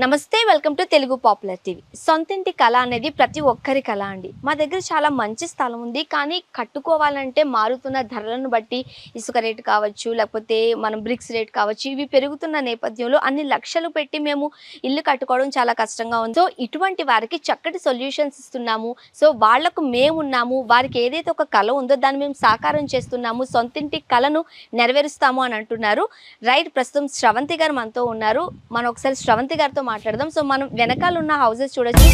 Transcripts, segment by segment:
నమస్తే, welcome to Telugu popular TV. సొంతింటి కళ అనేది ప్రతి ఒక్కరి కళ అండి. మా దగ్గర చాలా మంచి స్థలం ఉంది, కానీ కట్టుకోవాలంటే మారుతున్న ధరలను బట్టి ఇసుక రేటు కావచ్చు, లేకపోతే మనం బ్రిక్స్ రేట్ కావచ్చు, ఇవి పెరుగుతున్న నేపథ్యంలో అన్ని లక్షలు పెట్టి మేము ఇల్లు కట్టుకోవడం చాలా కష్టంగా ఉంది. సో ఇటువంటి వారికి చక్కటి సొల్యూషన్స్ ఇస్తున్నాము. సో వాళ్లకు మేమున్నాము, వారికి ఏదైతే ఒక కళ ఉందో దాన్ని మేము సాకారం చేస్తున్నాము, సొంతింటి కళను నెరవేరుస్తాము అని అంటున్నారు. రైట్, ప్రస్తుతం శ్రవంతి గారు మనతో ఉన్నారు. మనం ఒకసారి శ్రవంతి గారితో మాట్లాడదాం. సో మనం వెనకాల ఉన్న హౌసెస్ చూడొచ్చు.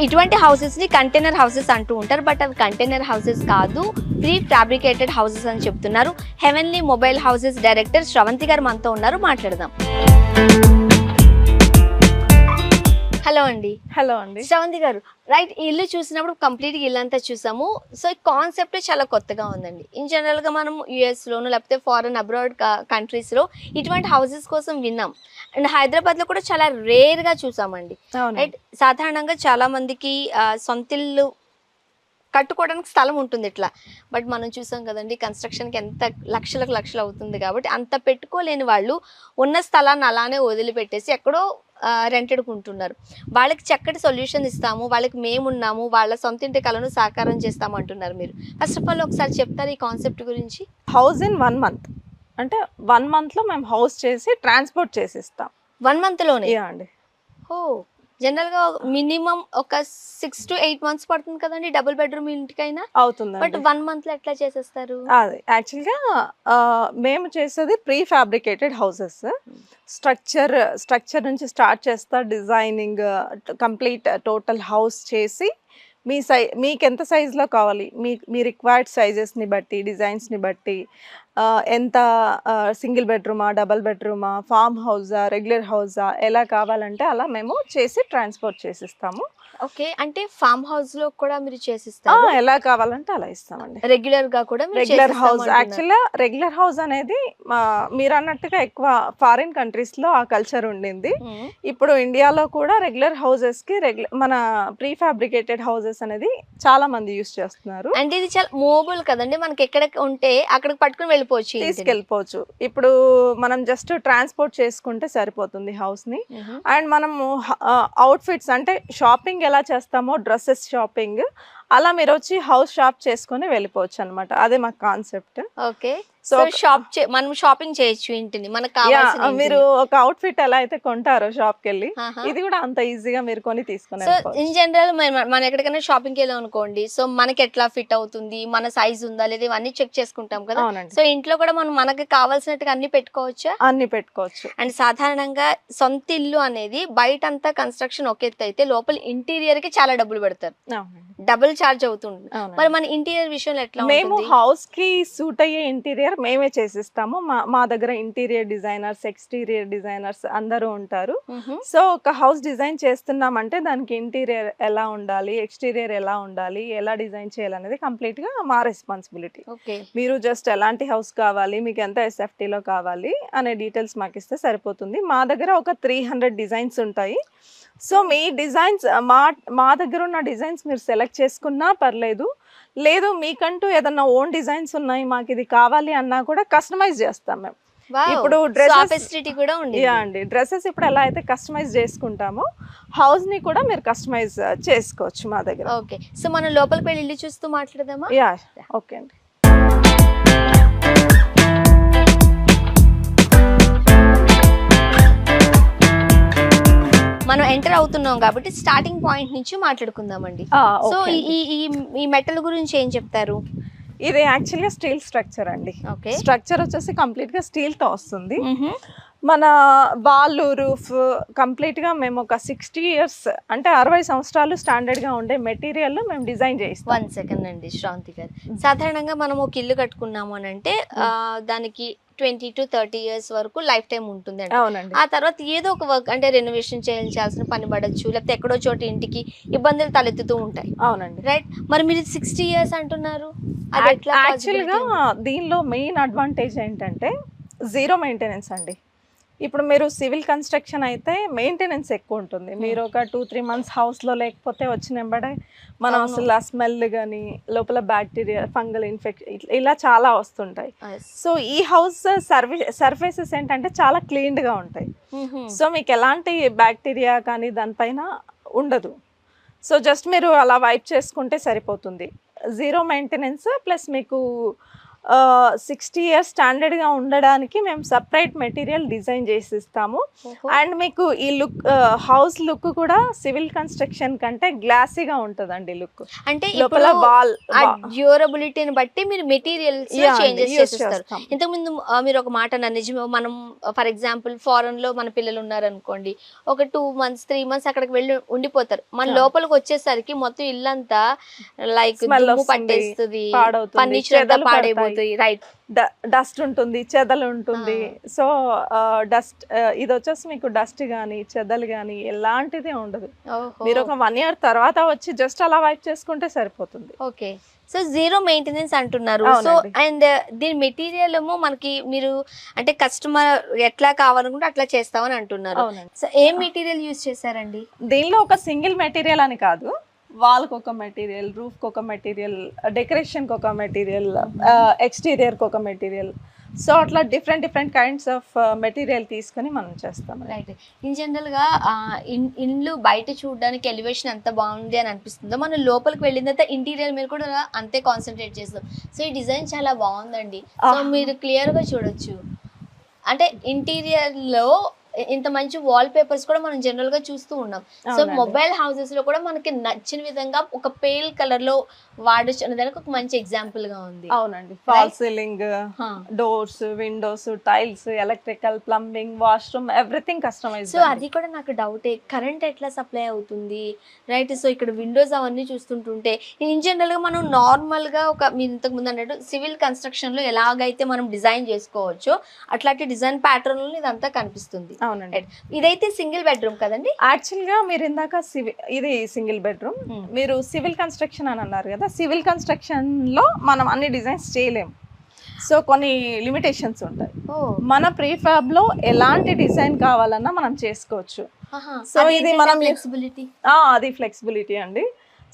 ఇటువంటి హౌసెస్ ని కంటైనర్ హౌసెస్ అంటూ ఉంటారు, బట్ అవి కంటైనర్ హౌసెస్ కాదు, ప్రీ ఫ్యాబ్రికేటెడ్ హౌసెస్ అని చెప్తున్నారు. Heavenly mobile houses director Sravanthi గారు మనతో ఉన్నారు, మాట్లాడదాం. హలో అండి. హలో అండి. శ్రవంతి గారు, రైట్, ఈ ఇల్లు చూసినప్పుడు కంప్లీట్గా ఇల్లు అంతా చూసాము. సో ఈ కాన్సెప్ట్ చాలా కొత్తగా ఉందండి. ఇన్ జనరల్గా మనం యూఎస్లోను లేకపోతే ఫారెన్ అబ్రాడ్ కంట్రీస్లో ఇటువంటి హౌసెస్ కోసం విన్నాం, అండ్ హైదరాబాద్లో కూడా చాలా రేర్గా చూసామండి. రైట్, సాధారణంగా చాలా మందికి సొంత ఇల్లు కట్టుకోవడానికి స్థలం ఉంటుంది ఇట్లా, బట్ మనం చూసాం కదండి కన్స్ట్రక్షన్కి ఎంత లక్షలకు లక్షలు అవుతుంది. కాబట్టి అంత పెట్టుకోలేని వాళ్ళు ఉన్న స్థలాన్ని అలానే వదిలిపెట్టేసి ఎక్కడో రెంటెడ్కి ఉంటున్నారు. వాళ్ళకి చక్కటి సొల్యూషన్ ఇస్తాము, వాళ్ళకి మేమున్నాము, వాళ్ళ సొంతింటి కళను సాకారం చేస్తాము అంటున్నారు మీరు. ఫస్ట్ ఆఫ్ ఆల్ ఒకసారి చెప్తారు ఈ కాన్సెప్ట్ గురించి? హౌస్ ఇన్ 1 month అంటే 1 monthలో మేము హౌస్ చేసి ట్రాన్స్పోర్ట్ చేసిస్తాం. 1 monthలోనే అండి. ఓ, జనరల్గా మినిమం ఒక 6 to 8 months పడుతుంది కదండి డబుల్ బెడ్రూమ్ ఇంటికైనా అవుతుంది, బట్ 1 monthలో ఎట్లా చేసేస్తారు? అది యాక్చువల్గా మేము చేసేది ప్రీ ఫ్యాబ్రికేటెడ్ హౌసెస్. స్ట్రక్చర్ నుంచి స్టార్ట్ చేస్తా, డిజైనింగ్ కంప్లీట్ టోటల్ హౌస్ చేసి మీకు ఎంత సైజులో కావాలి, మీ రిక్వైర్డ్ సైజెస్ని బట్టి, డిజైన్స్ని బట్టి, ఎంత సింగిల్ బెడ్రూమా, డబల్ బెడ్రూమా, ఫామ్ హౌసా, రెగ్యులర్ హౌసా, ఎలా కావాలంటే అలా మేము చేసి ట్రాన్స్పోర్ట్ చేసిస్తాము. ఓకే, అంటే ఫామ్ హౌస్ లో కూడా మీరు చేసిస్తారు? ఎలా కావాలంటే అలా ఇస్తామండి. రెగ్యులర్ గా కూడా రెగ్యులర్ హౌస్, యాక్చువల్గా రెగ్యులర్ హౌస్ అనేది మీరు అన్నట్టుగా ఎక్కువ ఫారిన్ కంట్రీస్ లో ఆ కల్చర్ ఉండింది. ఇప్పుడు ఇండియాలో కూడా రెగ్యులర్ హౌసెస్ కి మన ప్రీ ఫ్యాబ్రికేటెడ్ హౌసెస్ అనేది చాలా మంది యూస్ చేస్తున్నారు. అంటే ఇది చాలా మూవబుల్ కదండి, మనకి ఎక్కడ ఉంటే అక్కడికి పట్టుకుని వెళ్ళిపోవచ్చు, తీసుకెళ్ళిపోవచ్చు. ఇప్పుడు మనం జస్ట్ ట్రాన్స్పోర్ట్ చేసుకుంటే సరిపోతుంది హౌస్ ని. అండ్ మనము అవుట్ఫిట్స్ అంటే షాపింగ్ ఎలా చేస్తామో, డ్రెస్సెస్ షాపింగ్ అలా మీరు వచ్చి హౌస్ షాప్ చేసుకుని వెళ్ళిపోవచ్చు అనమాట. అదే మా కాన్సెప్ట్. ఓకే, సో మనం షాపింగ్ చేయొచ్చు ఇంటిని, మనకు కావాల్సిన. మీరు ఒక అవుట్ ఫిట్ ఎలా అయితే కొంటారో షాప్ కి వెళ్ళి, ఇది కూడా అంత ఈజీగా మీరు కొని తీసుకుని. సో ఇన్ జనరల్ మనం ఎక్కడికైనా షాపింగ్ వెళ్ళాం అనుకోండి, సో మనకి ఎట్లా ఫిట్ అవుతుంది, మన సైజ్ ఉందా లేదా, ఇవన్నీ చెక్ చేసుకుంటాం కదా. సో ఇంట్లో కూడా మనం మనకి కావాల్సినట్టుగా అన్ని పెట్టుకోవచ్చా? అన్ని పెట్టుకోవచ్చు. అండ్ సాధారణంగా సొంత ఇల్లు అనేది బయట అంతా కన్స్ట్రక్షన్ ఒక ఎత్తు అయితే లోపల ఇంటీరియర్ కి చాలా డబ్బులు పెడతారు, డబుల్ చార్జ్ అవుతుంది. మరి మన ఇంటీరియర్ విషయంలో ఎట్లా? మేము హౌస్ కి సూట్ అయ్యే ఇంటీరియర్ మేమే చేసిస్తాము. మా దగ్గర ఇంటీరియర్ డిజైనర్స్, ఎక్స్టీరియర్ డిజైనర్స్ అందరూ ఉంటారు. సో ఒక హౌస్ డిజైన్ చేస్తున్నామంటే దానికి ఇంటీరియర్ ఎలా ఉండాలి, ఎక్స్టీరియర్ ఎలా ఉండాలి, ఎలా డిజైన్ చేయాలనేది కంప్లీట్ గా మా రెస్పాన్సిబిలిటీ. మీరు జస్ట్ ఎలాంటి హౌస్ కావాలి, మీకు ఎంత SFT లో కావాలి అనే డీటెయిల్స్ మాకు ఇస్తే సరిపోతుంది. మా దగ్గర ఒక 300 డిజైన్స్ ఉంటాయి. సో మీ డిజైన్స్ మా దగ్గర ఉన్న డిజైన్స్ మీరు సెలెక్ట్ చేసుకున్నా పర్లేదు, లేదు మీకంటూ ఏదన్నా ఓన్ డిజైన్స్ ఉన్నాయి మాకు ఇది కావాలి అన్నా కూడా కస్టమైజ్ చేస్తాం మేము. ఇప్పుడు డ్రెస్సెస్ ఇప్పుడు ఎలా అయితే కస్టమైజ్ చేసుకుంటామో హౌస్ ని కూడా మీరు కస్టమైజ్ చేసుకోవచ్చు మా దగ్గర. ఓకే, సో మనం లోపలికి వెళ్ళి ఇల్లు చూస్తూ మాట్లాడదామా? ఓకే అండి. మనం ఎంటర్ అవుతున్నాం కాబట్టి స్టార్టింగ్ పాయింట్ నుంచి మాట్లాడుకుందామండి. సో ఈ మెటల్ గురించి ఏం చెప్తారు? ఇది యాక్చువల్గా స్టీల్ స్ట్రక్చర్ అండి. స్ట్రక్చర్ వచ్చేసి కంప్లీట్ గా స్టీల్ తో వస్తుంది. మన వాల్ రూఫ్ కంప్లీట్ గా మేము ఒక 60 years అంటే 60 సంవత్సరాలు స్టాండర్డ్ గా ఉండే మెటీరియల్ మేము డిజైన్ చేస్తాం. 1 second అండి శ్రాంతి గారు, సాధారణంగా మనం ఒక ఇల్లు కట్టుకున్నాము అని అంటే దానికి 20 to 30 years వరకు లైఫ్ టైం ఉంటుంది అండి. ఆ తర్వాత ఏదో ఒక వర్క్ అంటే రెనోవేషన్ చేయాల్సిన పని పడచ్చు, లేకపోతే ఎక్కడో చోట ఇంటికి ఇబ్బందులు తలెత్తుతూ ఉంటాయి. అవునండి, రైట్. మరి మీరు 60 years అంటున్నారు, అది ఎట్లా యాక్చువల్గా possibility? దీనిలో మెయిన్ అడ్వాంటేజ్ ఏంటంటే జీరో మెయింటెనెన్స్ అండి. ఇప్పుడు మీరు సివిల్ కన్స్ట్రక్షన్ అయితే మెయింటెనెన్స్ ఎక్కువ ఉంటుంది. మీరు ఒక 2-3 మంత్స్ హౌస్లో లేకపోతే వచ్చిన వెంబడే మనం అవును. అసలు ఆ స్మెల్ కానీ లోపల బ్యాక్టీరియా ఫంగల్ ఇన్ఫెక్షన్ ఇలా చాలా వస్తుంటాయి. Yes. సో ఈ హౌస్ సర్ఫేసెస్ ఏంటంటే చాలా క్లీన్డ్గా ఉంటాయి. Mhm. సో మీకు ఎలాంటి బ్యాక్టీరియా కానీ దానిపైన ఉండదు. సో జస్ట్ మీరు అలా వైప్ చేసుకుంటే సరిపోతుంది. జీరో మెయింటెనెన్స్ ప్లస్ మీకు 60 ఇయర్స్ స్టాండర్డ్గా ఉండడానికి మేము సపరేట్ మెటీరియల్ డిజైన్ చేసి ఇస్తాము. ఓహో. అండ్ మీకు ఈ లుక్ హౌస్ లుక్ కూడా సివిల్ కన్స్ట్రక్షన్ కంటే గ్లాసీగా ఉంటుందండి లుక్. అంటే లోపల ఇప్పుడు వాల్ ఆ డ్యూరబిలిటీని బట్టి మీరు మెటీరియల్స్ చేంజెస్ చేసేస్తారు. ఇంతకుముందు మీరు ఒక మాట అన్నారు నిజమే. మనం ఫర్ ఎగ్జాంపుల్ ఫారెన్ లో మన పిల్లలు ఉన్నారనుకోండి, ఒక 2 months 3 months అక్కడికి వెళ్ళి ఉండిపోతారు. మన లోపలికి వచ్చేసరికి మొత్తం ఇల్లంతా లైక్ Smell దుమ్ము వస్తుంది, పట్టేస్తుంది, పాడవుతుంది, ఫర్నిచర్ అంతా చెదలు పాడైపోతుంది. రైట్. డస్ట్ ఉంటుంది, చెదలు ఉంటుంది. సో డస్ట్ ఇది వచ్చేసి మీకు డస్ట్ కానీ చెదలు కానీ ఎలాంటిది ఉండదు. మీరు ఒక 1 year తర్వాత వచ్చి జస్ట్ అలా వైప్ చేసుకుంటే సరిపోతుంది. ఓకే. సో జీరో మెయింటెనెన్స్ అంటున్నారు. సో అండ్ దీని మెటీరియల్ ఏమో మనకి మీరు అంటే కస్టమర్ ఎట్లా కావాలనుకుంటే అట్లా చేస్తామని అంటున్నారు. అవునండి. సో ఏం మెటీరియల్ యూజ్ చేశారండి? దీనిలో ఒక సింగిల్ మెటీరియల్ అని కాదు, వాల్కి ఒక మెటీరియల్, రూఫ్కి ఒక మెటీరియల్, డెకరేషన్కి ఒక మెటీరియల్, ఎక్స్టీరియర్కి ఒక మెటీరియల్. సో అట్లా డిఫరెంట్ కైండ్స్ ఆఫ్ మెటీరియల్ తీసుకొని మనం చేస్తాం. రైట్. ఇన్ జనరల్ గా ఇండ్లు బయట చూడడానికి ఎలివేషన్ ఎంత బాగుంది అని అనిపిస్తుందో, మనం లోపలికి వెళ్ళిన తర్వాత ఇంటీరియర్ మీరు కూడా అంతే కాన్సన్ట్రేట్ చేస్తాం. సో ఈ డిజైన్ చాలా బాగుందండి. సో మీరు క్లియర్ గా చూడొచ్చు. అంటే ఇంటీరియర్ లో ఇంత మంచి వాల్ పేపర్స్ కూడా మనం జనరల్ గా చూస్తూ ఉన్నాం. సో మొబైల్ హౌసెస్ లో కూడా మనకి నచ్చిన విధంగా ఒక పేల్ కలర్ లో వాడచ్చు అనే దానికి ఒక మంచి ఎగ్జాంపుల్ గా ఉంది. అవునండి. Fall ceiling, doors, windows, tiles, electrical, plumbing, washroom, everything customise. So అది కూడా నాకు డౌటే, కరెంట్ ఎట్లా సప్లై అవుతుంది? రైట్. సో ఇక్కడ విండోస్ అవన్నీ చూస్తుంటుంటే ఇన్ జనరల్ గా మనం నార్మల్ గా ఒక మీరు ఇంతకు ముందు అన్నట్టు సివిల్ కన్స్ట్రక్షన్ లో ఎలాగైతే మనం డిజైన్ చేసుకోవచ్చో అట్లాంటి డిజైన్ ప్యాటర్న్ లో ఇదంతా కనిపిస్తుంది. అవునండి. ఇదైతే సింగిల్ బెడ్రూమ్ కదండి? యాక్చువల్ గా మీరు ఇందాక ఇది సింగిల్ బెడ్రూమ్, మీరు సివిల్ కన్స్ట్రక్షన్ అని అన్నారు కదా. సివిల్ కన్స్ట్రక్షన్ లో మనం అన్ని డిజైన్స్ చేయలేము. సో కొన్ని లిమిటేషన్స్ ఉంటాయి. మన ప్రీఫాబ్ లో ఎలాంటి డిజైన్ కావాలన్నా మనం చేసుకోవచ్చు. సో ఇది మనం ఫ్లెక్సిబిలిటీ, అది ఫ్లెక్సిబిలిటీ అండి.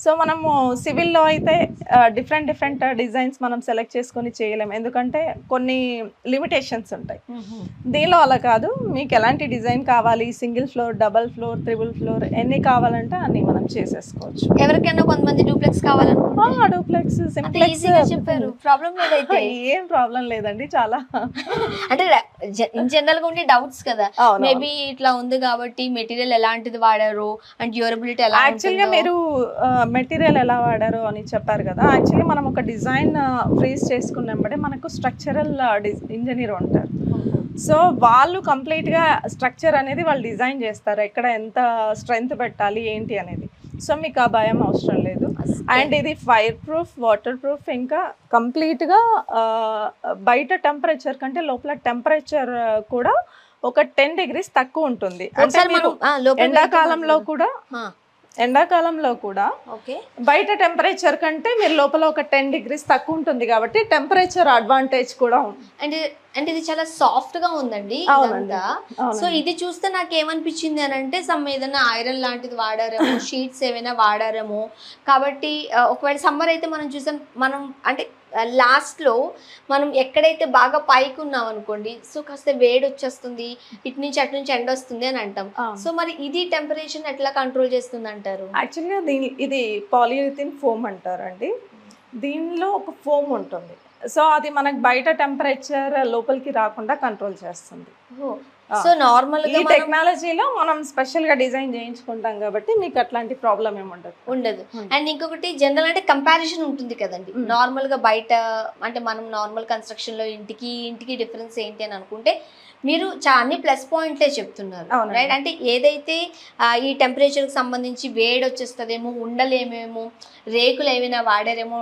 సో మనము సివిల్లో అయితే డిఫరెంట్ డిజైన్స్ మనం సెలెక్ట్ చేసుకొని చేయలేము, ఎందుకంటే కొన్ని లిమిటేషన్స్ ఉంటాయి. దీనిలో అలా కాదు, మీకు ఎలాంటి డిజైన్ కావాలి, single floor, double floor, triple floor ఎన్ని కావాలంటే అన్ని మనం చేసేసుకోవచ్చు. ఎవరికైనా కొంతమంది డూప్లెక్స్ కావాలనుకుంటే డూప్లెక్స్, సింప్లెక్స్ చెప్పారు. ప్రాబ్లం లేదైతే? ఏం ప్రాబ్లం లేదండి. చాలా అంటే ఇన్ జనరల్ గా ఉండే డౌట్స్ కదా, మేబీ ఇట్లా ఉంది కాబట్టి మెటీరియల్ ఎలాంటిది వాడారు అండ్ డ్యూరబిలిటీ ఎలా. యాక్చువల్గా మీరు మెటీరియల్ ఎలా వాడారు అని చెప్పారు కదా. యాక్చువల్లీ మనం ఒక డిజైన్ ఫ్రీజ్ చేసుకున్నప్పుడే మనకు స్ట్రక్చరల్ ఇంజనీర్ ఉంటారు. సో వాళ్ళు కంప్లీట్గా స్ట్రక్చర్ అనేది వాళ్ళు డిజైన్ చేస్తారు, ఎక్కడ ఎంత స్ట్రెంగ్త్ పెట్టాలి ఏంటి అనేది. సో మీకు ఆ భయం అవసరం లేదు. అండ్ ఇది ఫైర్ ప్రూఫ్, వాటర్ ప్రూఫ్, ఇంకా కంప్లీట్గా బయట టెంపరేచర్ కంటే లోపల టెంపరేచర్ కూడా ఒక 10 degrees తక్కువ ఉంటుంది. అంటే మీరు ఎండాకాలంలో కూడా బయట టెంపరేచర్ కంటే మీరు లోపల ఒక 10 degrees తక్కువ ఉంటుంది కాబట్టి టెంపరేచర్ అడ్వాంటేజ్ కూడా ఉంది. అంటే ఇది చాలా సాఫ్ట్ గా ఉందండి ఇదంతా. సో ఇది చూస్తే నాకు ఏమనిపించింది అని అంటే సమ్ ఏదైనా ఐరన్ లాంటిది వాడారేమో, షీట్స్ ఏమైనా వాడారేమో. కాబట్టి ఒకవేళ సమ్మర్ అయితే మనం చూసాం, మనం అంటే లాస్ట్లో మనం ఎక్కడైతే బాగా పైకి ఉన్నాం అనుకోండి, సో కాస్త వేడి వచ్చేస్తుంది, ఇటు నుంచి అటు నుంచి ఎండ వస్తుంది అని అంటాం. సో మరి ఇది టెంపరేచర్ ఎట్లా కంట్రోల్ చేస్తుంది అంటారు? యాక్చువల్గా ఇది పాలియూరిథిన్ ఫోమ్ అంటారండి. దీనిలో ఒక ఫోమ్ ఉంటుంది. సో అది మనకు బయట టెంపరేచర్ లోపలికి రాకుండా కంట్రోల్ చేస్తుంది. సో నార్మల్ ఈ టెక్నాలజీలో మనం స్పెషల్ గా డిజైన్ చేయించుకుంటాం కాబట్టి మీకు అట్లాంటి ప్రాబ్లం ఏమి ఉండదు. అండ్ ఇంకొకటి జనరల్ అంటే కంపారిజన్ ఉంటుంది కదండి. నార్మల్ గా బయట అంటే మనం నార్మల్ కన్స్ట్రక్షన్ లో ఇంటికి డిఫరెన్స్ ఏంటి అని అనుకుంటే మీరు అన్ని ప్లస్ పాయింట్లే చెప్తున్నారు, రైట్? అంటే ఏదైతే ఈ టెంపరేచర్ కి సంబంధించి వేడి వచ్చేస్తుందేమో, ఉండలేమేమో, రేకులు ఏమైనా వాడారేమో,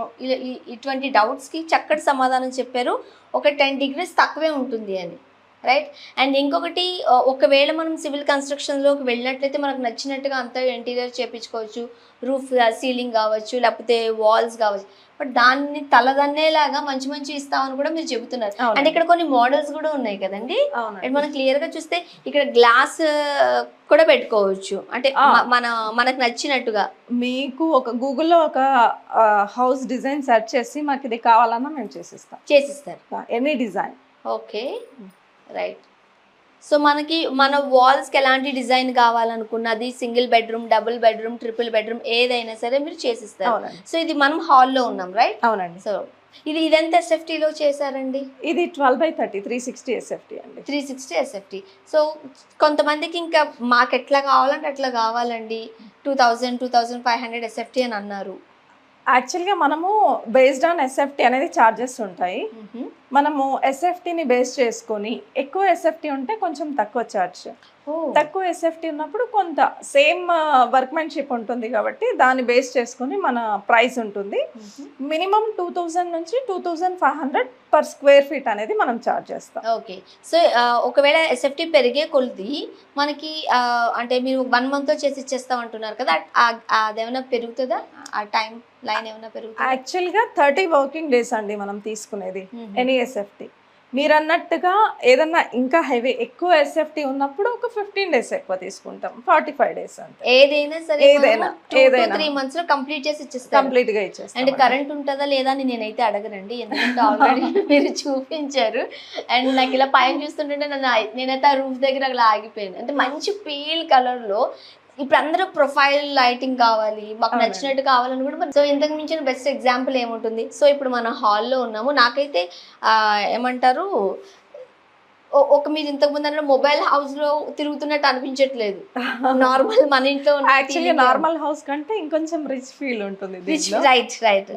ఇటువంటి డౌట్స్ కి చక్కటి సమాధానం చెప్పారు. ఒక 10 degrees తక్కువే ఉంటుంది అని. రైట్. అండ్ ఇంకొకటి ఒకవేళ మనం సివిల్ కన్స్ట్రక్షన్లోకి వెళ్ళినట్లయితే మనకు నచ్చినట్టుగా అంతా ఇంటీరియర్ చేపించుకోవచ్చు, రూఫ్ సీలింగ్ కావచ్చు, లేకపోతే వాల్స్ కావచ్చు. బట్ దాన్ని తలదన్నేలాగా మంచి మంచి ఇస్తామని కూడా మీరు చెబుతున్నారు. అంటే ఇక్కడ కొన్ని మోడల్స్ కూడా ఉన్నాయి కదండి. అండ్ మనం క్లియర్ గా చూస్తే ఇక్కడ గ్లాస్ కూడా పెట్టుకోవచ్చు, అంటే మనకు నచ్చినట్టుగా. మీకు ఒక గూగుల్లో ఒక హౌస్ డిజైన్ సెర్చ్ చేసి మాకు ఇది కావాలన్నా మేము చేసిస్తారు any design. Okay, right. So మనకి మన వాల్స్కి ఎలాంటి డిజైన్ కావాలనుకున్నది, single bedroom, double bedroom, triple bedroom ఏదైనా సరే మీరు చేసిస్తారు. సో ఇది మనం హాల్లో ఉన్నాం, రైట్? అవునండి. సో ఇదెంత ఎస్ఎఫ్టీలో చేశారండి? ఇది 12/30 360 ఎస్ఎఫ్టీ అండి. 360 ఎస్ఎఫ్టీ. సో కొంతమందికి ఇంకా మాకు ఎట్లా కావాలంటే అట్లా కావాలండి, 2000 2500 ఎస్ఎఫ్టీ అని అన్నారు. యాక్చువల్గా మనము బేస్డ్ ఆన్ ఎస్ఎఫ్టీ అనేది ఛార్జెస్ ఉంటాయి. మనము ఎస్ఎఫ్టీని బేస్ చేసుకొని ఎక్కువ ఎస్ఎఫ్టీ ఉంటే కొంచెం తక్కువ ఛార్జ్, తక్కువ ఎస్ఎఫ్టీ ఉన్నప్పుడు కొంత సేమ్ వర్క్మెన్షిప్ ఉంటుంది కాబట్టి దాన్ని బేస్ చేసుకొని మన ప్రైస్ ఉంటుంది. మినిమం 2000 నుంచి 2500 పర్ స్క్వేర్ ఫీట్ అనేది మనం ఛార్జ్ చేస్తాం. ఓకే. సో ఒకవేళ ఎస్ఎఫ్టీ పెరిగే కొలిది మనకి అంటే మీరు 1 monthలో చేసి ఇచ్చేస్తాం అంటున్నారు కదా, అదేమైనా పెరుగుతుందా? ఆ టైం లైన్ ఏమైనా పెరుగుతుందా? యాక్చువల్గా 30 వర్కింగ్ డేస్ అండి మనం తీసుకునేది ఎనీ ఎస్ఎఫ్టీ. మీరు అన్నట్టుగా ఏదన్నా ఇంకా హెవీ ఎక్కువ ఎస్ఎఫ్టీ ఉన్నప్పుడు ఒక 15 days ఎక్కువ తీసుకుంటాం, 45 days అంటే. ఏదైనా సరే ఏదైనా 3 months లో కంప్లీట్ చేసి ఇచ్చేస్తాం. కంప్లీట్ గా ఇచ్చేస్తాం. అంటే కరెంట్ ఉంటుందా లేదా అని నేనైతే అడగనండి, ఎందుకంటే ఆల్రెడీ మీరు చూపించారు. అండ్ నాకు ఇలా పైన చూస్తుంటే నేనైతే ఆ రూఫ్ దగ్గర అలా ఆగిపోయాను. అంటే మంచి పీల్ కలర్ లో ఇప్పుడు అందరూ ప్రొఫైల్ లైటింగ్ కావాలి, మాకు నచ్చినట్టు కావాలని కూడా. సో ఇంతకు మించిన బెస్ట్ ఎగ్జాంపుల్ ఏముంటుంది? సో ఇప్పుడు మన హాల్లో ఉన్నాము, నాకైతే ఏమంటారు, ఒక మీరు ఇంతకు ముందు అన్న మొబైల్ హౌస్ లో తిరుగుతున్నట్టు అనిపించట్లేదు. నార్మల్ మన ఇంట్లో యాక్చువల్లీ నార్మల్ హౌస్ కంటే ఇంకొంచెం రిచ్ ఫీల్ ఉంటుంది. Right right.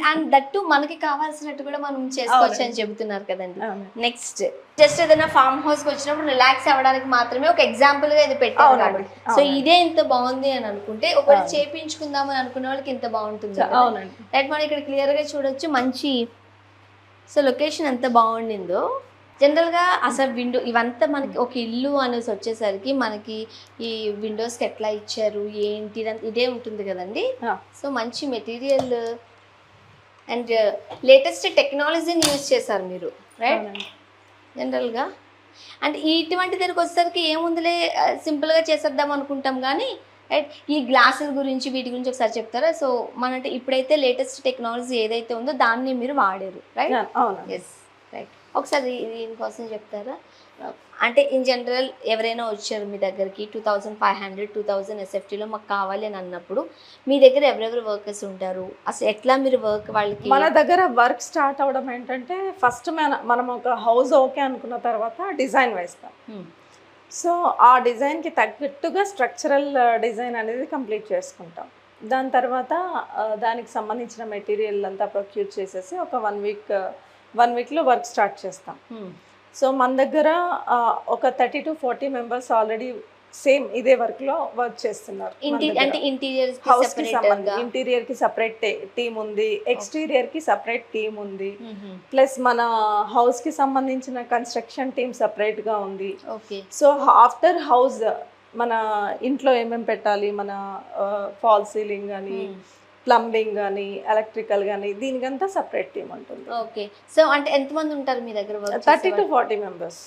అండ్ దట్టు మనకి కావాల్సినట్టు కూడా మనం చేసుకోవచ్చు అని చెబుతున్నారు కదండి. నెక్స్ట్ జస్ట్ ఏదైనా ఫార్మ్ హౌస్ కి వచ్చినప్పుడు రిలాక్స్ అవ్వడానికి మాత్రమే ఒక ఎగ్జాంపుల్ గా ఇది పెట్టారు కాబట్టి. సో ఇదే ఇంత బాగుంది అని అనుకుంటే ఒకవేళ చేపించుకుందామని అనుకునే వాళ్ళకి ఇంత బాగుంటుంది. రైట్. మనం ఇక్కడ క్లియర్ గా చూడొచ్చు మంచి. సో లొకేషన్ ఎంత బాగుండిందో. జనరల్గా అసలు విండో ఇవంతా మనకి ఒక ఇల్లు అనేసి వచ్చేసరికి మనకి ఈ విండోస్కి ఎట్లా ఇచ్చారు ఏంటి ఇదే ఉంటుంది కదండి. సో మంచి మెటీరియల్ అండ్ లేటెస్ట్ టెక్నాలజీని యూజ్ చేశారు మీరు, రైట్? జనరల్గా అంటే ఇటువంటి దగ్గరికి వచ్చేసరికి ఏముందిలే సింపుల్గా చేసేద్దాం అనుకుంటాం కానీ, రైట్? ఈ గ్లాసెస్ గురించి వీటి గురించి ఒకసారి చెప్తారా? సో మన ఇప్పుడైతే లేటెస్ట్ టెక్నాలజీ ఏదైతే ఉందో దాన్ని మీరు వాడారు, రైట్? Yes, right. ఒకసారి దీనికోసం చెప్తారా? అంటే ఇన్ జనరల్ ఎవరైనా వచ్చారు మీ దగ్గరికి 2500 2000 ఎస్ఎఫ్టీలో మాకు కావాలి అని అన్నప్పుడు మీ దగ్గర ఎవరెవరు వర్కర్స్ ఉంటారు? అసలు ఎట్లా మీరు వర్క్ వాళ్ళకి? మన దగ్గర వర్క్ స్టార్ట్ అవ్వడం ఏంటంటే ఫస్ట్ మనం ఒక హౌస్ ఓకే అనుకున్న తర్వాత డిజైన్ వేస్తాం. సో ఆ డిజైన్కి తగ్గట్టుగా స్ట్రక్చరల్ డిజైన్ అనేది కంప్లీట్ చేసుకుంటాం. దాని తర్వాత దానికి సంబంధించిన మెటీరియల్ అంతా ప్రొక్యూర్ చేసేసి ఒక 1 weekలో వర్క్ స్టార్ట్ చేస్తాం. సో మన దగ్గర ఒక 30 to 40 members ఆల్రెడీ సేమ్ ఇదే వర్క్లో వర్క్ చేస్తున్నారు. అంటే ఇంటీరియర్కి సపరేట్ టీమ్ ఉంది, ఎక్స్టీరియర్కి సపరేట్ టీమ్ ఉంది, ప్లస్ మన హౌస్కి సంబంధించిన కన్స్ట్రక్షన్ టీమ్ సపరేట్గా ఉంది. సో ఆఫ్టర్ హౌస్ మన ఇంట్లో ఏమేమి పెట్టాలి, మన ఫాల్ సీలింగ్ అని, ప్లంబింగ్ కానీ, ఎలక్ట్రికల్ కానీ, దీనికంతా సపరేట్ టీమ్ ఉంటుంది. ఓకే. సో అంటే ఎంతమంది ఉంటారు మీ దగ్గర? 30 to 40 members.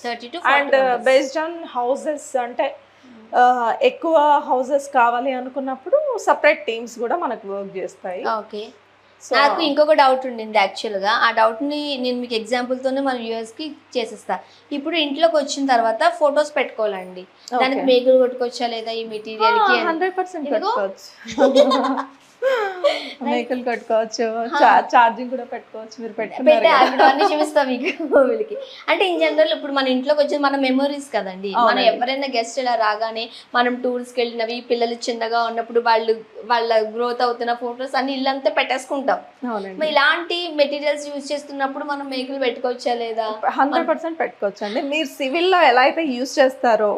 And based on houses అంటే ఎక్కువ హౌసెస్ కావాలి అనుకున్నప్పుడు సపరేట్ టీమ్స్ కూడా మనకు వర్క్ చేస్తాయి. ఓకే. నాకు ఇంకొక డౌట్ ఉండింది యాక్చువల్గా. ఆ డౌట్ని నేను మీకు ఎగ్జాంపుల్తోనే మన వ్యూవర్స్కి చేసేస్తా. ఇప్పుడు ఇంట్లోకి వచ్చిన తర్వాత ఫొటోస్ పెట్టుకోవాలండి, దానికి మేకులు కొట్టుకోవచ్చా లేదా ఈ మెటీరియల్కి? 100% పెట్టుకోవచ్చు. మేకలు కట్టుకోవచ్చు, ఛార్జింగ్ కూడా పెట్టుకోవచ్చు. మీరు పెట్టుకుని చూపిస్తాం మీకు వీళ్ళకి. అంటే ఇన్ జనరల్ ఇప్పుడు మన ఇంట్లోకి వచ్చేది మన మెమరీస్ కదండి. మనం ఎవరైనా గెస్ట్ ఇలా రాగానే మనం టూర్స్కి వెళ్ళినవి, పిల్లలు చిన్నగా ఉన్నప్పుడు వాళ్ళ గ్రోత్ అవుతున్న ఫొటోస్ అన్ని ఇల్లంతా పెట్టేసుకుంటాం. ఇలాంటి మెటీరియల్స్ యూజ్ చేస్తున్నప్పుడు మనం మేకులు పెట్టుకోవచ్చా లేదా? 100% పెట్టుకోవచ్చు అండి. మీరు సివిల్లో ఎలా అయితే యూజ్ చేస్తారో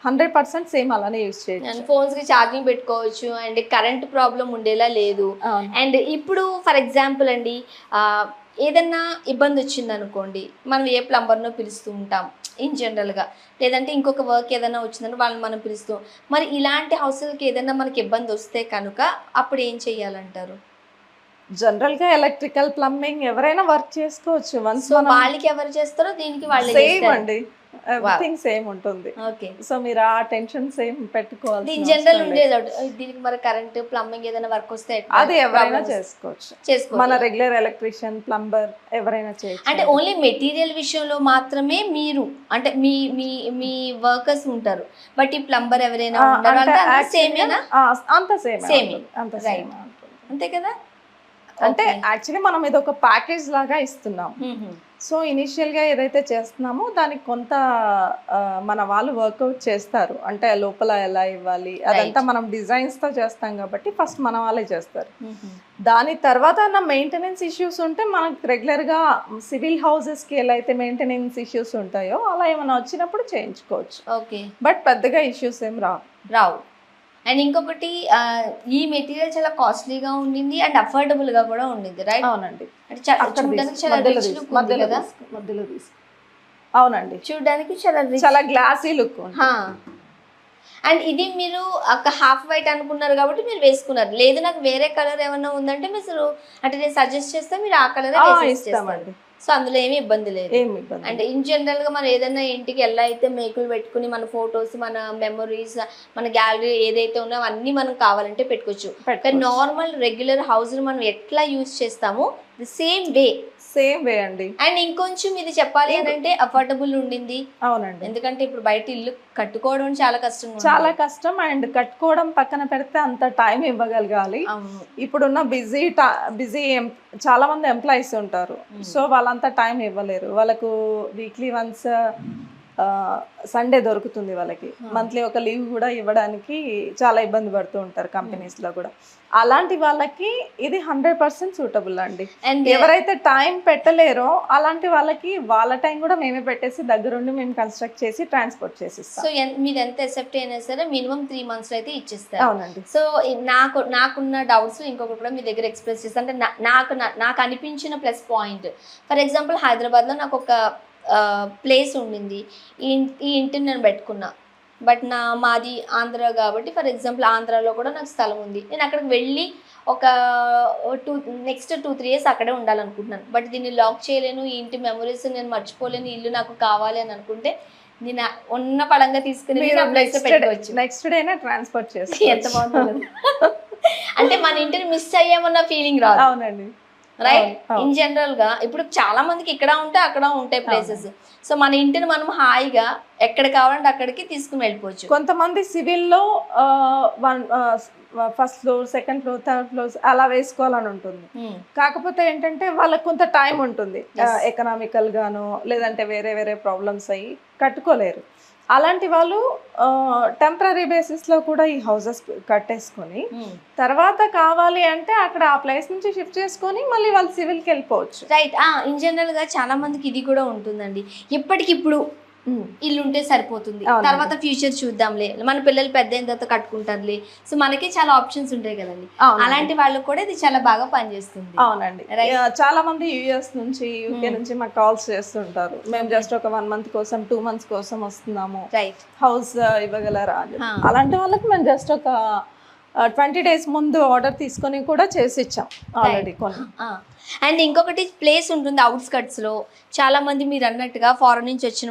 100% సేమ్ అలానే యూజ్ చేయొచ్చు. అండ్ ఫోన్స్ కి ఛార్జింగ్ పెట్టుకోవచ్చు అండ్ కరెంట్ ప్రాబ్లం ఉండేలా లేదు. అవును. అండ్ ఇప్పుడు ఫర్ ఎగ్జాంపుల్ అండి ఏదన్నా ఇబ్బంది వచ్చింది అనుకోండి, మనం ఏ ప్లంబర్నో పిలుస్తూ ఉంటాం ఇన్ జనరల్గా, లేదంటే ఇంకొక వర్క్ ఏదైనా వచ్చిందని వాళ్ళని మనం పిలుస్తాం. మరి ఇలాంటి హౌస్లకి ఏదైనా మనకి ఇబ్బంది వస్తే కనుక అప్పుడు ఏం చెయ్యాలంటారు? జనరల్ గా ఎలక్ట్రికల్ ప్లంబింగ్ ఎవరైనా వర్క్ చేసుకోవచ్చు. వన్స్ సో వాళ్ళకి ఎవరు చేస్తారో దీనికి వాళ్ళే సేమ్ చేస్తారు. అండి, ఎవ్రీథింగ్ సేమ్ ఉంటుంది. ఓకే. సో మీరు ఆ టెన్షన్ సేమ్ పెట్టుకోవాలి. దీని జనరల్ ఉండేది ఒకటి. దీనికి మరి కరెంట్ ప్లంబింగ్ ఏదైనా వర్క్ వస్తే ఎట్లా? అది ఎవరైనా చేసుకోవచ్చు. చేసుకోవచ్చు. మన రెగ్యులర్ ఎలక్ట్రీషియన్, ప్లంబర్ ఎవరైనా చేయొచ్చు. అంటే ఓన్లీ మెటీరియల్ విషయంలో మాత్రమే మీరు అంటే మీ మీ మీ వర్కర్స్ ఉంటారు, బట్ ఈ ప్లంబర్ ఎవరైనా ఉంటారు అంటే సేమేనా? అంత సేమ్ సేమ్, అంత రైట్, అంతే కదా. అంటే యాక్చువల్లీ మనం ఇది ఒక ప్యాకేజ్ లాగా ఇస్తున్నాం. సో ఇనిషియల్ గా ఏదైతే చేస్తున్నామో దానికి కొంత మన వాళ్ళు వర్కౌట్ చేస్తారు. అంటే లోపల ఎలా ఇవ్వాలి అదంతా మనం డిజైన్స్ తో చేస్తాం కాబట్టి ఫస్ట్ మన వాళ్ళే చేస్తారు. దాని తర్వాత మెయింటెనెన్స్ ఇష్యూస్ ఉంటే మనకి రెగ్యులర్ గా సివిల్ హౌసెస్ కి ఎలా అయితే మెయింటెనెన్స్ ఇష్యూస్ ఉంటాయో అలా ఏమైనా వచ్చినప్పుడు చేయించుకోవచ్చు. ఓకే. బట్ పెద్దగా ఇష్యూస్ ఏం రావు. అండ్ ఇంకొకటి ఈ మెటీరియల్ చాలా కాస్ట్లీగా ఉండింది అండ్ అఫోర్డబుల్ గా కూడా ఉండింది, రైట్? అవునండి. అంటే చూడడానికి చాలా రిచ్ లుక్ ఉంది కదా. మధ్యలో అవునండి, చూడడానికి చాలా గ్లాసీ లుక్. అండ్ ఇది మీరు ఒక హాఫ్ వైట్ అనుకున్నారు కాబట్టి మీరు వేసుకున్నారు. లేదు నాకు వేరే కలర్ ఏమన్నా ఉందంటే మీరు అంటే నేను సజెస్ట్ చేస్తే మీరు ఆ కలర్ ఇస్తామండి. సో అందులో ఏమీ ఇబ్బంది లేదు. అండ్ ఇన్ జనరల్ గా మనం ఏదైనా ఇంటికి ఎలా అయితే మేకులు పెట్టుకుని మన ఫొటోస్, మన మెమరీస్, మన గ్యాలరీ ఏదైతే ఉన్నాయో అన్ని మనం కావాలంటే పెట్టుకోవచ్చు. కానీ నార్మల్ రెగ్యులర్ హౌస్ మనం ఎట్లా యూజ్ చేస్తామో ది సేమ్ వే అండి. అండ్ ఇంకొంచెం ఇది చెప్పాలి అని అంటే అఫోర్డబుల్ ఉండింది. అవునండి. ఎందుకంటే ఇప్పుడు బయట ఇల్లు కట్టుకోవడం చాలా కష్టం. అండ్ కట్టుకోవడం పక్కన పెడితే అంత టైం ఇవ్వగలగాలి. ఇప్పుడున్న బిజీ చాలా మంది ఎంప్లాయీస్ ఉంటారు. సో వాళ్ళంతా టైం ఇవ్వలేరు. వాళ్ళకు వీక్లీ వన్స్ సండే దొరుకుతుంది వాళ్ళకి, మంత్లీ ఒక లీవ్ కూడా ఇవ్వడానికి చాలా ఇబ్బంది పడుతూ ఉంటారు కంపెనీస్ లో కూడా. అలాంటి వాళ్ళకి ఇది 100% సూటబుల్ అండి. ఎవరైతే టైం పెట్టలేరో అలాంటి వాళ్ళకి వాళ్ళ టైం కూడా మేమే పెట్టేసి దగ్గరుండి మేము కన్స్ట్రక్ట్ చేసి ట్రాన్స్పోర్ట్ చేసిస్తాం. సో మీరు ఎంత ఎక్సెప్ట్ అయినా సరే మినిమం 3 months అయితే ఇచ్చేస్తారు. అవునండి. సో నాకున్న డౌట్స్ ఇంకొకటి కూడా మీ దగ్గర ఎక్స్ప్రెస్ చేస్తాను. అంటే నాకు అనిపించిన plus point, for example Hyderabad లో నాకు ఒక ప్లేస్ ఉండింది, ఈ ఇంటిని నేను పెట్టుకున్నా. బట్ మాది ఆంధ్ర కాబట్టి ఫర్ ఎగ్జాంపుల్ ఆంధ్రాలో కూడా నాకు స్థలం ఉంది. నేను అక్కడికి వెళ్ళి ఒక నెక్స్ట్ 2-3 years అక్కడే ఉండాలనుకుంటున్నాను. బట్ దీన్ని లాక్ చేయలేను, ఈ ఇంటి మెమరీస్ నేను మర్చిపోలేను, ఇల్లు నాకు కావాలి అని అనుకుంటే నేను ఉన్న పడంగా తీసుకుని నెక్స్ట్ డేనే ట్రాన్స్ఫర్ చేసి ఎంత బాగుంటుంది. అంటే మన ఇంటిని మిస్ అయ్యామన్న ఫీలింగ్ రాదు. అవునండి, రైట్. ఇన్ జనరల్ గా ఇప్పుడు చాలా మందికి ఇక్కడ ఉంటే అక్కడ ఉంటాయి ప్లేసెస్. సో మన ఇంటిని మనం హాయిగా ఎక్కడ కావాలంటే అక్కడికి తీసుకుని వెళ్ళిపోవచ్చు. కొంతమంది సివిల్లో first floor, second floor, third floor అలా వేసుకోవాలని ఉంటుంది. కాకపోతే ఏంటంటే వాళ్ళకి కొంత టైం ఉంటుంది, ఎకనామికల్ గాను లేదంటే వేరే వేరే ప్రాబ్లమ్స్ అయ్యి కట్టుకోలేరు. అలాంటి వాళ్ళు టెంపరీ బేసిస్ లో కూడా ఈ హౌసెస్ కట్టేసుకొని తర్వాత కావాలి అంటే అక్కడ ఆ ప్లేస్ నుంచి షిఫ్ట్ చేసుకొని మళ్ళీ వాళ్ళు సివిల్కి వెళ్ళిపోవచ్చు. రైట్. ఇన్ జనరల్ గా చాలా మందికి ఇది కూడా ఉంటుందండి, ఇప్పటికిప్పుడు ఇల్లు ఉంటే సరిపోతుంది, తర్వాత ఫ్యూచర్ చూద్దాంలే, మన పిల్లలు పెద్ద అయిన తర్వాత కట్టుకుంటారులే. సో మనకి చాలా ఆప్షన్స్ ఉంటాయి కదండి, అలాంటి వాళ్ళకి కూడా ఇది చాలా బాగా పనిచేస్తుంది. అవునండి. చాలా మంది యుఎస్ నుంచి, యూకే నుంచి మాకు కాల్స్ చేస్తుంటారు. మేము జస్ట్ ఒక 1 month కోసం 2 months కోసం వస్తున్నాము, రైట్, హౌస్ ఇవ్వగలరా అని. అలాంటి వాళ్ళకి మేము జస్ట్ ఒక 20 days ముందు ఆర్డర్ తీసుకొని కూడా చేసి ఇచ్చాం ఆల్రెడీ కొన్ని. అండ్ ఇంకొకటి ప్లేస్ ఉంటుంది అవుట్స్కట్స్ లో. చాలా మంది మీరు అన్నట్టుగా ఫారెన్ నుంచి వచ్చిన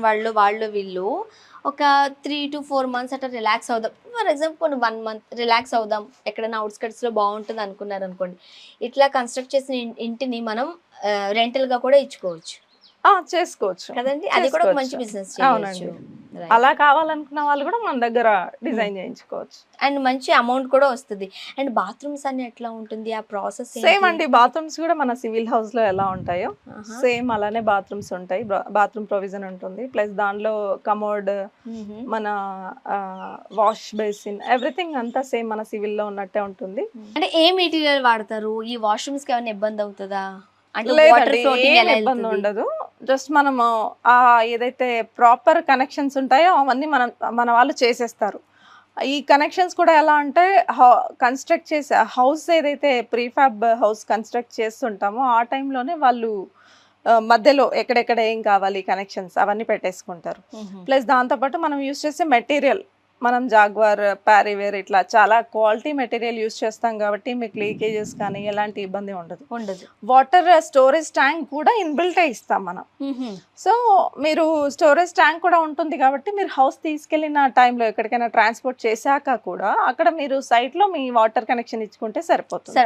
వీళ్ళు ఒక 3 to 4 months అట్లా రిలాక్స్ అవుదాం, ఫర్ ఎగ్జాంపుల్ కొన్ని 1 month రిలాక్స్ అవుదాం ఎక్కడైనా అవుట్స్కట్స్ లో బాగుంటుంది అనుకున్నారు అనుకోండి, ఇట్లా కన్స్ట్రక్ట్ చేసిన ఇంటిని మనం రెంటల్ గా కూడా ఇచ్చుకోవచ్చు చేసుకోవచ్చు కదండి. అది కూడా ఒక మంచి బిజినెస్. అవునండి, అలా కావాలనుకున్న వాళ్ళు కూడా మన దగ్గర డిజైన్ చేయించుకోవచ్చు. అండ్ మంచి అమౌంట్ కూడా వస్తుంది. అండ్ బాత్రూమ్స్ అన్ని ఎట్లా ఉంటుంది ఆ ప్రాసెస్? సేమ్ అండి, బాత్రూమ్స్ కూడా మన సివిల్ హౌస్ లో ఎలా ఉంటాయో సేమ్ అలానే బాత్రూమ్స్ ఉంటాయి. బాత్రూమ్ ప్రొవిజన్ ఉంటుంది, ప్లస్ దానిలో కమోడ్, మన వాష్ బేసిన్, ఎవ్రీథింగ్ అంతా సేమ్ మన సివిల్ లో ఉన్నట్టే ఉంటుంది. అంటే ఏ మెటీరియల్ వాడతారు? ఈ వాష్రూమ్స్ కి ఏమైనా ఇబ్బంది అవుతుందా? లేదండి, ఏం ఇబ్బంది ఉండదు. జస్ట్ మనము ఏదైతే ప్రాపర్ కనెక్షన్స్ ఉంటాయో అవన్నీ మన వాళ్ళు చేసేస్తారు. ఈ కనెక్షన్స్ కూడా ఎలా అంటే కన్స్ట్రక్ట్ చేసే హౌస్ ఏదైతే ప్రీఫ్యాబ్ హౌస్ కన్స్ట్రక్ట్ చేస్తుంటామో ఆ టైంలోనే వాళ్ళు మధ్యలో ఎక్కడెక్కడ ఏం కావాలి కనెక్షన్స్ అవన్నీ పెట్టేసుకుంటారు. ప్లస్ దాంతోపాటు మనం యూస్ చేసే మెటీరియల్ మనం జాగ్వార్, ప్యారీవేర్ ఇట్లా చాలా క్వాలిటీ మెటీరియల్ యూస్ చేస్తాం కాబట్టి మీకు లీకేజెస్ కానీ ఎలాంటి ఇబ్బంది ఉండదు. వాటర్ స్టోరేజ్ ట్యాంక్ కూడా ఇన్బిల్ట్ ఇస్తాం మనం. సో మీరు స్టోరేజ్ ట్యాంక్ కూడా ఉంటుంది కాబట్టి మీరు హౌస్ తీసుకెళ్లిన టైంలో ఎక్కడికైనా ట్రాన్స్పోర్ట్ చేశాక కూడా అక్కడ మీరు సైట్ లో మీ వాటర్ కనెక్షన్ ఇచ్చుకుంటే సరిపోతుంది.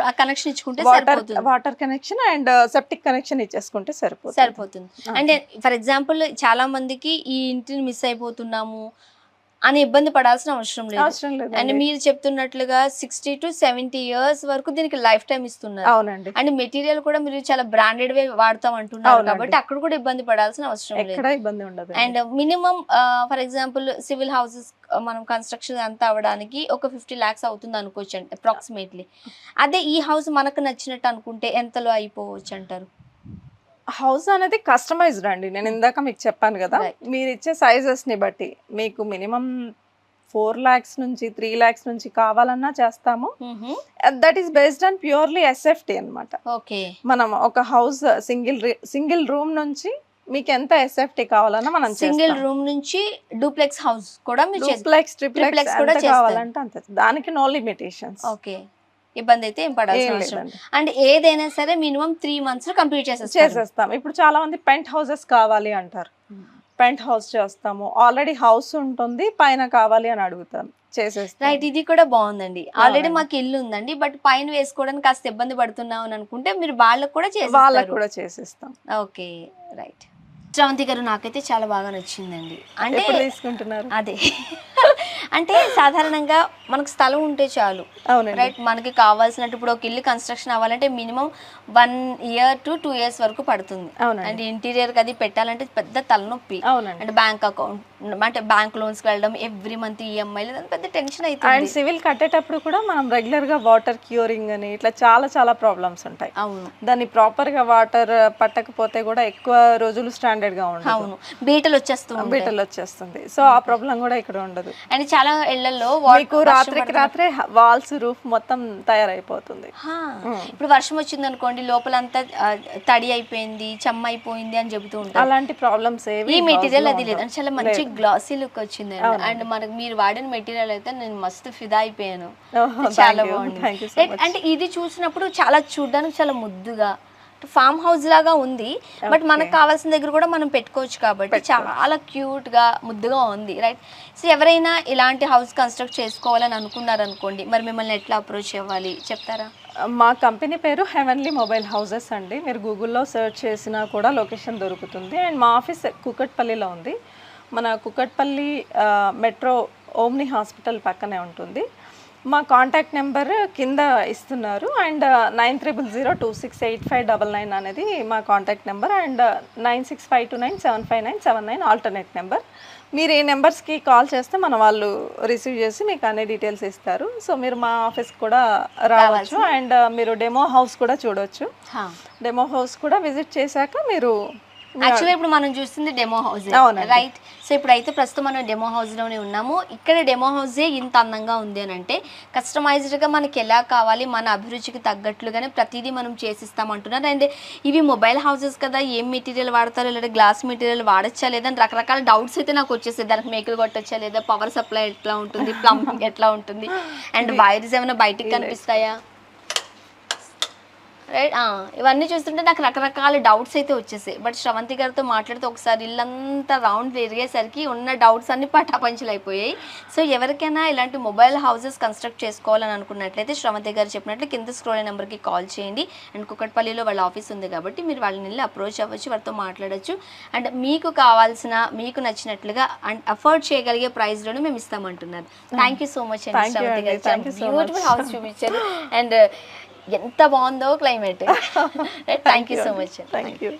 Water connection and septic connection ఇచ్చేసుకుంటే సరిపోతుంది. అంటే ఫర్ ఎగ్జాంపుల్ చాలా మందికి ఈ ఇంటిని మిస్ అయిపోతున్నాము అని ఇబ్బంది పడాల్సిన అవసరం లేదు. అండ్ మీరు చెప్తున్నట్లుగా 60 to 70 years వరకు దీనికి లైఫ్ టైం ఇస్తున్నారు. అవునండి. అండ్ మెటీరియల్ కూడా మీరు చాలా బ్రాండెడ్ వే వాడతాం అంటున్నారు కాబట్టి అక్కడ కూడా ఇబ్బంది పడాల్సిన అవసరం లేదు. And minimum for example civil houses మనం కన్స్ట్రక్షన్ అంతా అవ్వడానికి ఒక 50 lakhs అవుతుంది అనుకోవచ్చు అంటే అప్రాక్సిమేట్లీ. అదే ఈ హౌస్ మనకు నచ్చినట్టు అనుకుంటే ఎంతలో అయిపోవచ్చు అంటారు? హౌస్ అనేది కస్టమైజ్డ్ అండి. నేను ఇందాక మీకు చెప్పాను కదా, మీరు ఇచ్చే సైజెస్ ని బట్టి మీకు మినిమం 4 lakhs నుంచి 3 lakhs నుంచి కావాలన్నా చేస్తాము. That is based on purely SFT అన్నమాట. మనం ఒక హౌస్ సింగిల్ రూమ్ నుంచి మీకు ఎంత ఎస్ఎఫ్టీ కావాలన్నా మనం సింగిల్ రూమ్ నుంచి డూప్లెక్స్ హౌస్ కూడా ట్రిప్లెక్స్ కూడా కావాలంటే అంతే. దానికి నో లిమిటేషన్స్. ఇబ్బంది అయితే ఏం పడాల్సిన అవసరం. అండ్ ఏదైనా సరే మినిమం 3 months లో కంప్లీట్ చేసేస్తాం. ఇప్పుడు చాలా మంది పెంట్ హౌసెస్ కావాలి అంటారు, పెంట్ హౌస్ చేస్తాము. ఆల్రెడీ హౌస్ ఉంటుంది, పైన కావాలి అని అడుగుతాం, చేసేస్తాం. రైట్, ఇది కూడా బాగుందండి. ఆల్రెడీ మాకు ఇల్లు ఉందండి బట్ పైన వేసుకోవడానికి కాస్త ఇబ్బంది పడుతున్నాం అని అనుకుంటే మీరు వాళ్ళకు కూడా చేసేస్తాం. Okay, right. శ్రవంతి గారు, నాకైతే చాలా బాగా నచ్చిందండి. అంటే తీసుకుంటున్నారు అదే అంటే సాధారణంగా మనకు స్థలం ఉంటే చాలు, రైట్. మనకి కావాల్సినట్టు ఇప్పుడు ఒక ఇల్లు కన్స్ట్రక్షన్ అవ్వాలంటే మినిమం 1 year to 2 years వరకు పడుతుంది. అండ్ ఇంటీరియర్ అది పెట్టాలంటే పెద్ద తలనొప్పి. అండ్ బ్యాంక్ అకౌంట్ అంటే బ్యాంక్ లోన్స్ వెళ్ళడం, ఎవ్రీ మంత్ ఈఎంఐలు, పెద్ద టెన్షన్ అవుతుంది. అండ్ సివిల్ కట్టేటప్పుడు కూడా మనం రెగ్యులర్ గా వాటర్ క్యూరింగ్ అని ఇట్లా చాలా ప్రాబ్లమ్స్ ఉంటాయి. దాన్ని ప్రాపర్ గా వాటర్ పట్టకపోతే కూడా ఎక్కువ రోజులు స్టాండర్డ్ గా ఉండదు. అవును, బీటలు వచ్చేస్తుంది. సో ఆ ప్రాబ్లం కూడా ఇక్కడ ఉండదు. అండ్ చాలా ఇళ్లలో రాత్రికి రాత్రే వాల్స్ రూఫ్ మొత్తం తయారైపోతుంది. ఇప్పుడు వర్షం వచ్చింది అనుకోండి, లోపలంతా తడి అయిపోయింది, చెమ్మ అయిపోయింది అని చెబుతూ ఉంటారు. అలాంటి ప్రాబ్లమ్స్ ఏవి ఈ మెటీరియల్ అది లేదు. చాలా మంచి గ్లాసీ లుక్ వచ్చింది. అండ్ మనకి మీరు వాడిన మెటీరియల్ అయితే నేను మస్తు ఫిదా అయిపోయాను. చాలా బాగుంది. అంటే ఇది చూసినప్పుడు చాలా చూడడానికి చాలా ముద్దుగా ఫామ్ హౌస్ లాగా ఉంది. బట్ మనకు కావాల్సిన దగ్గర కూడా మనం పెట్టుకోవచ్చు కాబట్టి చాలా క్యూట్ గా ముద్దుగా ఉంది, రైట్. సో ఎవరైనా ఇలాంటి హౌస్ కన్స్ట్రక్ట్ చేసుకోవాలని అనుకున్నారనుకోండి, మరి మిమ్మల్ని ఎట్లా అప్రోచ్ అవ్వాలి చెప్తారా? మా కంపెనీ పేరు హెవెన్లీ మొబైల్ హౌసెస్ అండి. మీరు గూగుల్లో సెర్చ్ చేసినా కూడా లొకేషన్ దొరుకుతుంది. అండ్ మా ఆఫీస్ కుకట్పల్లిలో ఉంది. మన కుకట్పల్లి మెట్రో ఓమ్ని హాస్పిటల్ పక్కనే ఉంటుంది. మా కాంటాక్ట్ నెంబర్ కింద ఇస్తున్నారు. అండ్ 9300268599 అనేది మా contact number. And 9652975979 alternate number. మీరు ఈ నెంబర్స్కి కాల్ చేస్తే మన వాళ్ళు రిసీవ్ చేసి మీకు అన్ని డీటెయిల్స్ ఇస్తారు. సో మీరు మా ఆఫీస్కి కూడా రావచ్చు. అండ్ మీరు డెమో హౌస్ కూడా చూడవచ్చు. డెమో హౌస్ కూడా విజిట్ చేశాక మీరు యాక్చువల్గా ఇప్పుడు మనం చూస్తుంది డెమో హౌస్, రైట్. సో ఇప్పుడైతే ప్రస్తుతం మనం డెమో హౌస్లోనే ఉన్నాము. ఇక్కడ డెమో హౌసే ఇంత అందంగా ఉంది అని అంటే కస్టమైజ్డ్గా మనకి ఎలా కావాలి, మన అభిరుచికి తగ్గట్లుగానే ప్రతిదీ మనం చేసిస్తామంటున్నారు. అండ్ ఇవి మొబైల్ హౌసెస్ కదా, ఏం మెటీరియల్ వాడతారో లేదా గ్లాస్ మెటీరియల్ వాడచ్చా లేదా అని రకరకాల డౌట్స్ అయితే నాకు వచ్చేసాయి. దానికి మేకులు కొట్టచ్చా లేదా, పవర్ సప్లై ఎట్లా ఉంటుంది, ప్లంబింగ్ ఎట్లా ఉంటుంది, అండ్ వైర్స్ ఏమైనా బయటికి కనిపిస్తాయా, రైట్. ఇవన్నీ చూస్తుంటే నాకు రకరకాల డౌట్స్ అయితే వచ్చేసాయి. బట్ శ్రవంతి గారితో మాట్లాడితే ఒకసారి ఇల్లంతా రౌండ్ తిరిగేసరికి ఉన్న డౌట్స్ అన్ని పటాపంచలు అయిపోయాయి. సో ఎవరికైనా ఇలాంటి మొబైల్ హౌసెస్ కన్స్ట్రక్ట్ చేసుకోవాలని అనుకున్నట్లయితే శ్రవంతి గారు చెప్పినట్లు కింద స్క్రోల్ నెంబర్కి కాల్ చేయండి. అండ్ కుకట్పల్లిలో వాళ్ళ ఆఫీస్ ఉంది కాబట్టి మీరు వాళ్ళని వెళ్ళి అప్రోచ్ అవ్వచ్చు, వారితో మాట్లాడచ్చు. అండ్ మీకు కావాల్సిన, మీకు నచ్చినట్లుగా అండ్ అఫోర్డ్ చేయగలిగే ప్రైస్లోనే మేము ఇస్తామంటున్నారు. థ్యాంక్ యూ సో మచ్ అండి శ్రవంతి గారు. బ్యూటిఫుల్ హౌస్ చూపించారు. అండ్ ఎంత బాగుందో climate. Thank you so much. Thank you.